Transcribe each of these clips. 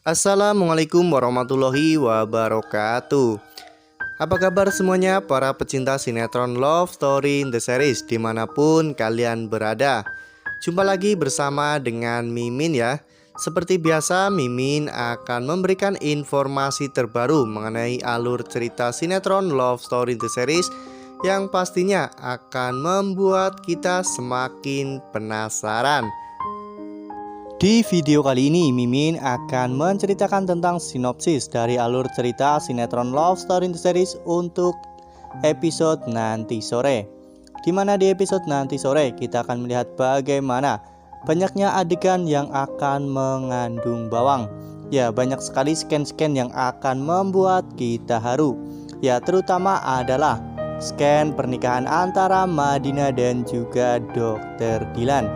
Assalamualaikum warahmatullahi wabarakatuh. Apa kabar semuanya para pecinta sinetron Love Story in the Series dimanapun kalian berada. Jumpa lagi bersama dengan Mimin ya. Seperti biasa Mimin akan memberikan informasi terbaru mengenai alur cerita sinetron Love Story in the Series yang pastinya akan membuat kita semakin penasaran. Di video kali ini, Mimin akan menceritakan tentang sinopsis dari alur cerita sinetron Love Story in the Series untuk episode nanti sore. Dimana di episode nanti sore kita akan melihat bagaimana banyaknya adegan yang akan mengandung bawang. Ya, banyak sekali scan-scan yang akan membuat kita haru. Ya, terutama adalah scan pernikahan antara Madinah dan juga Dr. Dilan.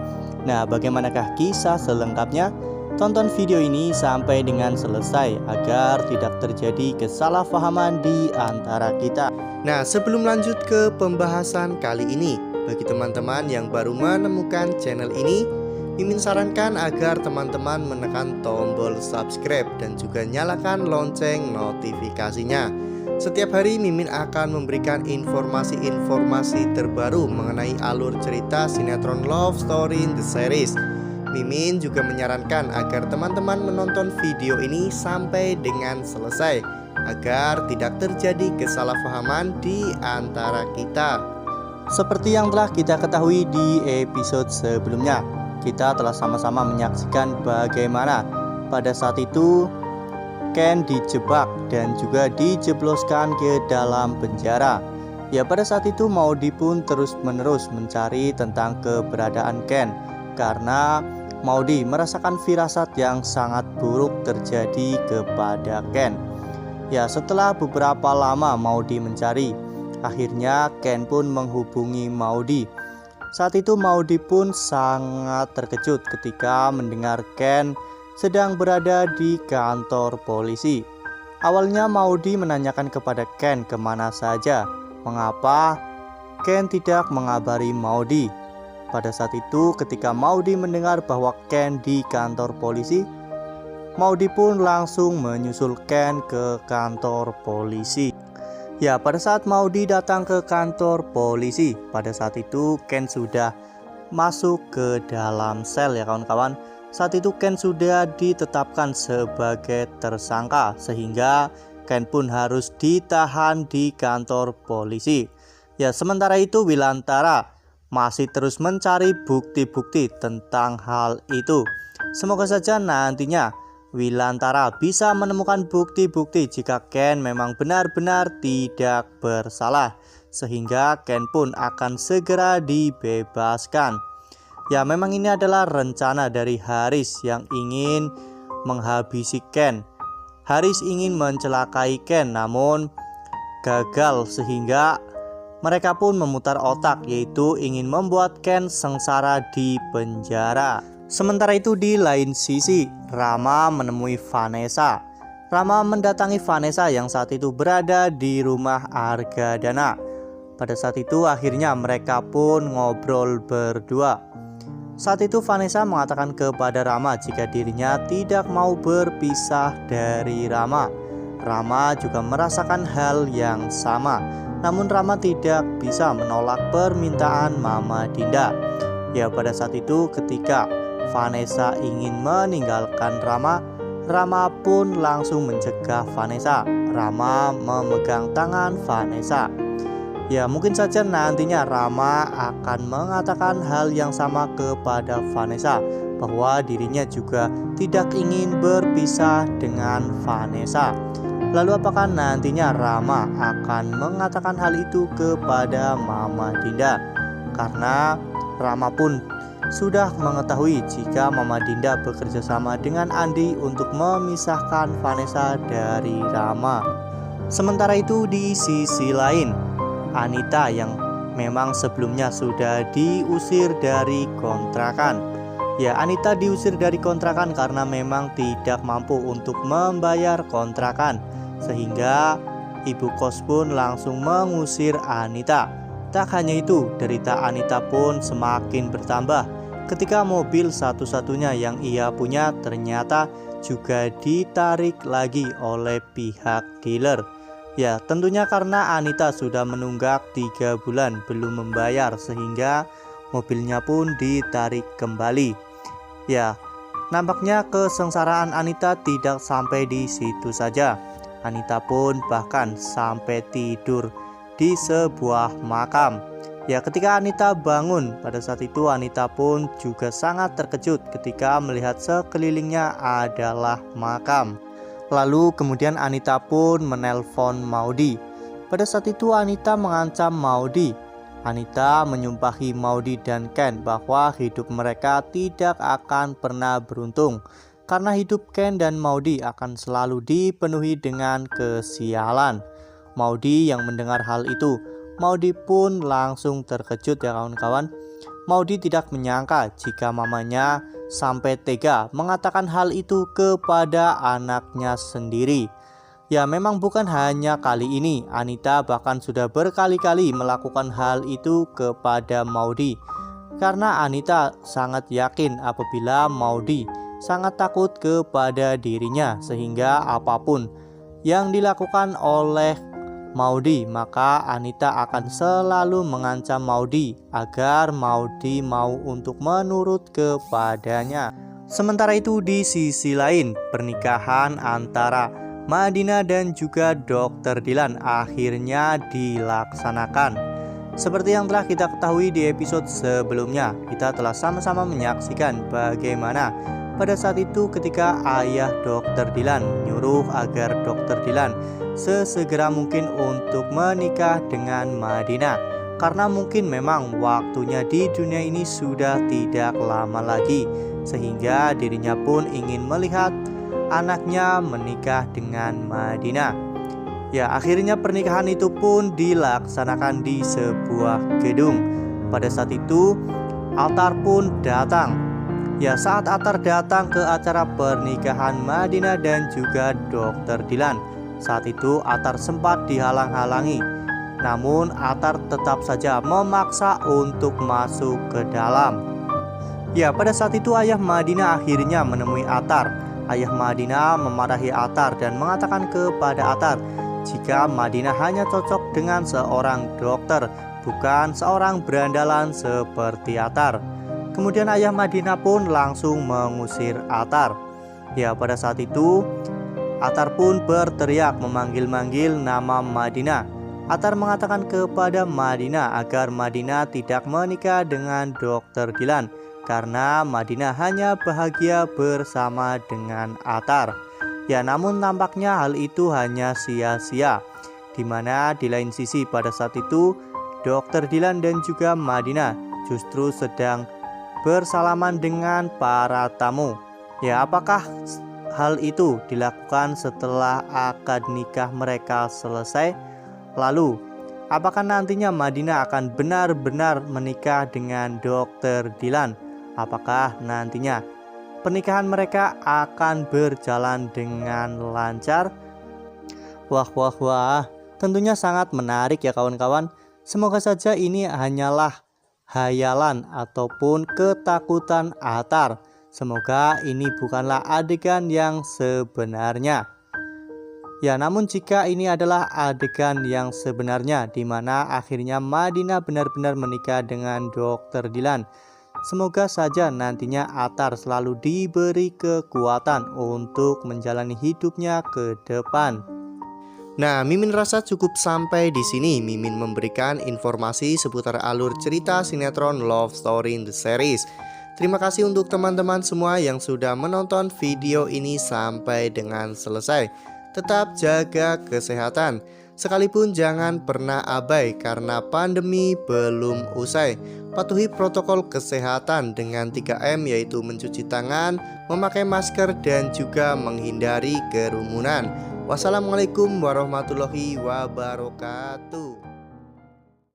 Nah, bagaimanakah kisah selengkapnya? Tonton video ini sampai dengan selesai agar tidak terjadi kesalahpahaman di antara kita. Nah, sebelum lanjut ke pembahasan kali ini, bagi teman-teman yang baru menemukan channel ini, Mimin sarankan agar teman-teman menekan tombol subscribe dan juga nyalakan lonceng notifikasinya. Setiap hari Mimin akan memberikan informasi-informasi terbaru mengenai alur cerita sinetron Love Story in the Series. Mimin juga menyarankan agar teman-teman menonton video ini sampai dengan selesai agar tidak terjadi kesalahpahaman di antara kita. Seperti yang telah kita ketahui di episode sebelumnya, kita telah sama-sama menyaksikan bagaimana pada saat itu Ken dijebak dan juga dijebloskan ke dalam penjara. Ya, pada saat itu Maudy pun terus-menerus mencari tentang keberadaan Ken karena Maudy merasakan firasat yang sangat buruk terjadi kepada Ken. Ya, setelah beberapa lama Maudy mencari, akhirnya Ken pun menghubungi Maudy. Saat itu Maudy pun sangat terkejut ketika mendengar Ken sedang berada di kantor polisi. Awalnya Maudy menanyakan kepada Ken kemana saja, mengapa Ken tidak mengabari Maudy. Pada saat itu ketika Maudy mendengar bahwa Ken di kantor polisi, Maudy pun langsung menyusul Ken ke kantor polisi. Ya, pada saat Maudy datang ke kantor polisi, pada saat itu Ken sudah masuk ke dalam sel ya kawan-kawan. Saat itu Ken sudah ditetapkan sebagai tersangka sehingga Ken pun harus ditahan di kantor polisi. Ya, sementara itu Wilantara masih terus mencari bukti-bukti tentang hal itu. Semoga saja nantinya Wilantara bisa menemukan bukti-bukti jika Ken memang benar-benar tidak bersalah, sehingga Ken pun akan segera dibebaskan. Ya, memang ini adalah rencana dari Haris yang ingin menghabisi Ken. Haris ingin mencelakai Ken namun gagal sehingga mereka pun memutar otak, yaitu ingin membuat Ken sengsara di penjara. Sementara itu di lain sisi, Rama menemui Vanessa. Rama mendatangi Vanessa yang saat itu berada di rumah Argadana. Pada saat itu akhirnya mereka pun ngobrol berdua. Saat itu Vanessa mengatakan kepada Rama jika dirinya tidak mau berpisah dari Rama. Rama juga merasakan hal yang sama, namun Rama tidak bisa menolak permintaan Mama Dinda. Ya, pada saat itu ketika Vanessa ingin meninggalkan Rama, Rama pun langsung mencegah Vanessa. Rama memegang tangan Vanessa. Ya, mungkin saja nantinya Rama akan mengatakan hal yang sama kepada Vanessa, bahwa dirinya juga tidak ingin berpisah dengan Vanessa. Lalu apakah nantinya Rama akan mengatakan hal itu kepada Mama Dinda? Karena Rama pun sudah mengetahui jika Mama Dinda bekerja sama dengan Andi untuk memisahkan Vanessa dari Rama. Sementara itu di sisi lain, Anita yang memang sebelumnya sudah diusir dari kontrakan. Ya, Anita diusir dari kontrakan karena memang tidak mampu untuk membayar kontrakan, sehingga ibu kos pun langsung mengusir Anita. Tak hanya itu, derita Anita pun semakin bertambah ketika mobil satu-satunya yang ia punya ternyata juga ditarik lagi oleh pihak dealer. Ya, tentunya karena Anita sudah menunggak 3 bulan belum membayar sehingga mobilnya pun ditarik kembali. Ya, nampaknya kesengsaraan Anita tidak sampai di situ saja. Anita pun bahkan sampai tidur di sebuah makam. Ya, ketika Anita bangun, pada saat itu Anita pun juga sangat terkejut ketika melihat sekelilingnya adalah makam. Lalu kemudian Anita pun menelpon Maudy. Pada saat itu Anita mengancam Maudy. Anita menyumpahi Maudy dan Ken bahwa hidup mereka tidak akan pernah beruntung, karena hidup Ken dan Maudy akan selalu dipenuhi dengan kesialan. Maudy yang mendengar hal itu, Maudy pun langsung terkejut ya kawan-kawan. Maudy tidak menyangka jika mamanya sampai tega mengatakan hal itu kepada anaknya sendiri. Ya, memang bukan hanya kali ini, Anita bahkan sudah berkali-kali melakukan hal itu kepada Maudy. Karena Anita sangat yakin apabila Maudy sangat takut kepada dirinya, sehingga apapun yang dilakukan oleh Maudy, maka Anita akan selalu mengancam Maudy agar Maudy mau untuk menurut kepadanya. Sementara itu di sisi lain, pernikahan antara Madina dan juga Dr. Dylan akhirnya dilaksanakan. Seperti yang telah kita ketahui di episode sebelumnya, kita telah sama-sama menyaksikan bagaimana pada saat itu ketika ayah Dr. Dylan menyuruh agar Dr. Dylan sesegera mungkin untuk menikah dengan Madina, karena mungkin memang waktunya di dunia ini sudah tidak lama lagi, sehingga dirinya pun ingin melihat anaknya menikah dengan Madina. Ya, akhirnya pernikahan itu pun dilaksanakan di sebuah gedung. Pada saat itu Altar pun datang. Ya, saat Altar datang ke acara pernikahan Madina dan juga Dr. Dylan, saat itu Altar sempat dihalang-halangi. Namun Altar tetap saja memaksa untuk masuk ke dalam. Ya, pada saat itu ayah Madina akhirnya menemui Altar. Ayah Madina memarahi Altar dan mengatakan kepada Altar jika Madina hanya cocok dengan seorang dokter, bukan seorang berandalan seperti Altar. Kemudian ayah Madina pun langsung mengusir Altar. Ya, pada saat itu Altar pun berteriak memanggil-manggil nama Madina. Altar mengatakan kepada Madina agar Madina tidak menikah dengan Dr. Dylan, karena Madina hanya bahagia bersama dengan Altar. Ya, namun tampaknya hal itu hanya sia-sia, dimana di lain sisi pada saat itu Dr. Dylan dan juga Madina justru sedang bersalaman dengan para tamu. Ya, apakah hal itu dilakukan setelah akad nikah mereka selesai? Lalu, apakah nantinya Madina akan benar-benar menikah dengan Dr. Dylan? Apakah nantinya pernikahan mereka akan berjalan dengan lancar? Wah, tentunya sangat menarik ya kawan-kawan. Semoga saja ini hanyalah hayalan ataupun ketakutan Altar. Semoga ini bukanlah adegan yang sebenarnya. Ya, namun jika ini adalah adegan yang sebenarnya, di mana akhirnya Madina benar-benar menikah dengan Dr. Dylan, semoga saja nantinya Altar selalu diberi kekuatan untuk menjalani hidupnya ke depan. Nah, Mimin rasa cukup sampai di sini. Mimin memberikan informasi seputar alur cerita sinetron Love Story in the Series. Terima kasih untuk teman-teman semua yang sudah menonton video ini sampai dengan selesai. Tetap jaga kesehatan. Sekalipun jangan pernah abai karena pandemi belum usai. Patuhi protokol kesehatan dengan 3M, yaitu mencuci tangan, memakai masker, dan juga menghindari kerumunan. Wassalamualaikum warahmatullahi wabarakatuh.